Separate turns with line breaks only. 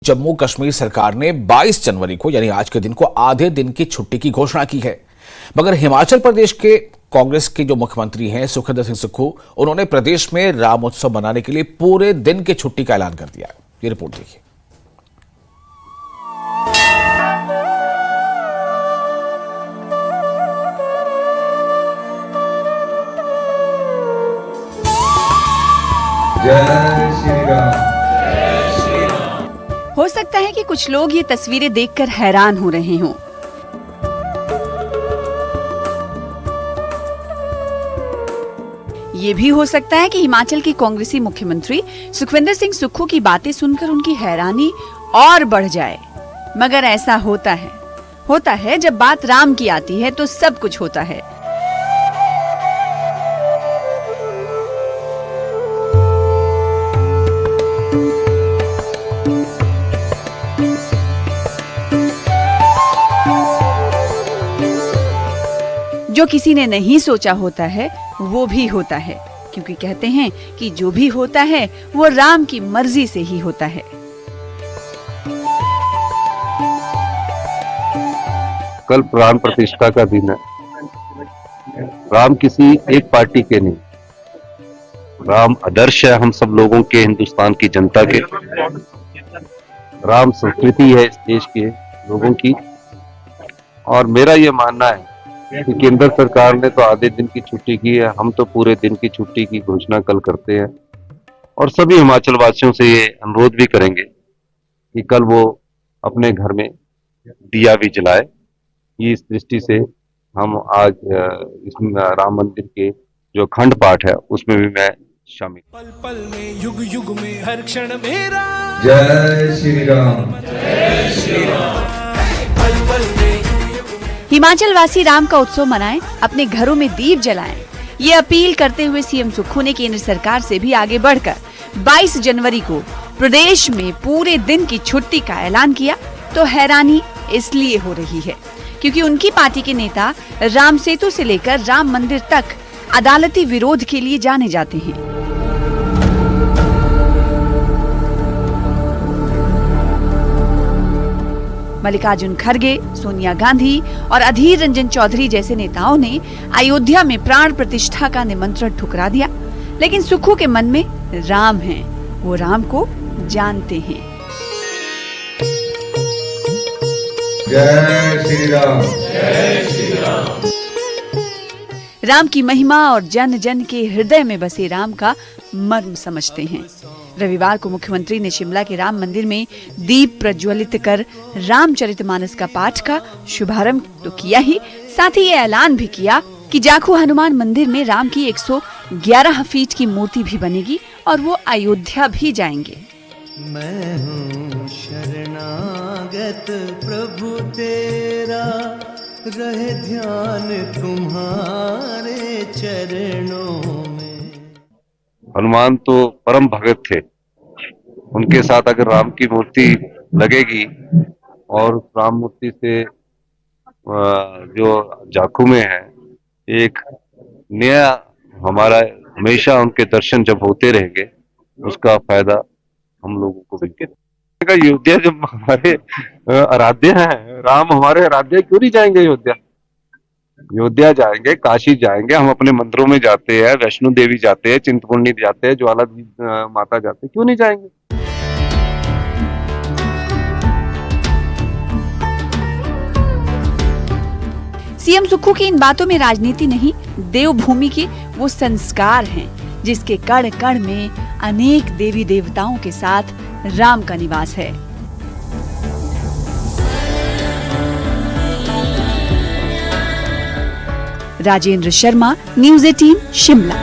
जम्मू कश्मीर सरकार ने 22 जनवरी को यानी आज के दिन को आधे दिन की छुट्टी की घोषणा की है। मगर हिमाचल प्रदेश के कांग्रेस के जो मुख्यमंत्री हैं सुखविंदर सिंह सुक्खू, उन्होंने प्रदेश में राम उत्सव मनाने के लिए पूरे दिन की छुट्टी का ऐलान कर दिया है। ये रिपोर्ट देखिए।
जय श्री राम।
हो सकता है कि कुछ लोग ये तस्वीरें देखकर हैरान हो रहे हों। ये भी हो सकता है कि हिमाचल के कांग्रेसी मुख्यमंत्री सुखविंदर सिंह सुक्खू की बातें सुनकर उनकी हैरानी और बढ़ जाए। मगर ऐसा होता है जब बात राम की आती है तो सब कुछ होता है। जो किसी ने नहीं सोचा होता है वो भी होता है, क्योंकि कहते हैं कि जो भी होता है वो राम की मर्जी से ही होता है।
कल प्राण प्रतिष्ठा का दिन है। राम किसी एक पार्टी के नहीं, राम आदर्श है हम सब लोगों के, हिंदुस्तान की जनता के। राम संस्कृति है इस देश के लोगों की। और मेरा ये मानना है कि केंद्र सरकार ने तो आधे दिन की छुट्टी की है, हम तो पूरे दिन की छुट्टी की घोषणा कल करते हैं। और सभी हिमाचल वासियों से ये अनुरोध भी करेंगे कि कल वो अपने घर में दिया भी जलाए। इस दृष्टि से हम आज इस राम मंदिर के जो अखंड पाठ है उसमें भी मैं शामिल।
पल पल में युग युग में हर क्षण मेरा
जय श्री राम।
जय श्री राम। पल पल में
हिमाचल वासी राम का उत्सव मनाएं, अपने घरों में दीप जलाएं। ये अपील करते हुए सीएम सुक्खू ने केंद्र सरकार से भी आगे बढ़कर 22 जनवरी को प्रदेश में पूरे दिन की छुट्टी का ऐलान किया। तो हैरानी इसलिए हो रही है क्योंकि उनकी पार्टी के नेता राम सेतु से लेकर राम मंदिर तक अदालती विरोध के लिए जाने जाते हैं। मल्लिकार्जुन खड़गे, सोनिया गांधी और अधीर रंजन चौधरी जैसे नेताओं ने अयोध्या में प्राण प्रतिष्ठा का निमंत्रण ठुकरा दिया। लेकिन सुक्खू के मन में राम है, वो राम को जानते हैं।
जय श्री राम।
जय श्री राम।
राम की महिमा और जन जन के हृदय में बसे राम का मर्म समझते हैं। रविवार को मुख्यमंत्री ने शिमला के राम मंदिर में दीप प्रज्वलित कर रामचरितमानस का पाठ का शुभारंभ तो किया ही, साथ ही ये ऐलान भी किया कि जाखू हनुमान मंदिर में राम की 111 फीट की मूर्ति भी बनेगी और वो अयोध्या भी जाएंगे।
मैं हूँ शरणागत प्रभु तेरा, रहे ध्यान तुम्हारे चरणों में।
हनुमान तो परम भगत थे, उनके साथ अगर राम की मूर्ति लगेगी और राम मूर्ति से जो जाखू में है एक नया, हमारा हमेशा उनके दर्शन जब होते रहेंगे उसका फायदा हम लोगों को मिलेगा। अयोध्या जब हमारे आराध्य हैं, राम हमारे आराध्य, क्यों नहीं जाएंगे अयोध्या? अयोध्या जाएंगे, काशी जाएंगे, हम अपने मंदिरों में जाते हैं, वैष्णो देवी जाते हैं, चिंतपूर्णी जाते हैं, ज्वाला माता जाते हैं, क्यों नहीं जाएंगे?
सीएम सुक्खू की इन बातों में राजनीति नहीं, देवभूमि के वो संस्कार हैं जिसके कण कण में अनेक देवी देवताओं के साथ राम का निवास है। राजेंद्र शर्मा, न्यूज़ 18 शिमला।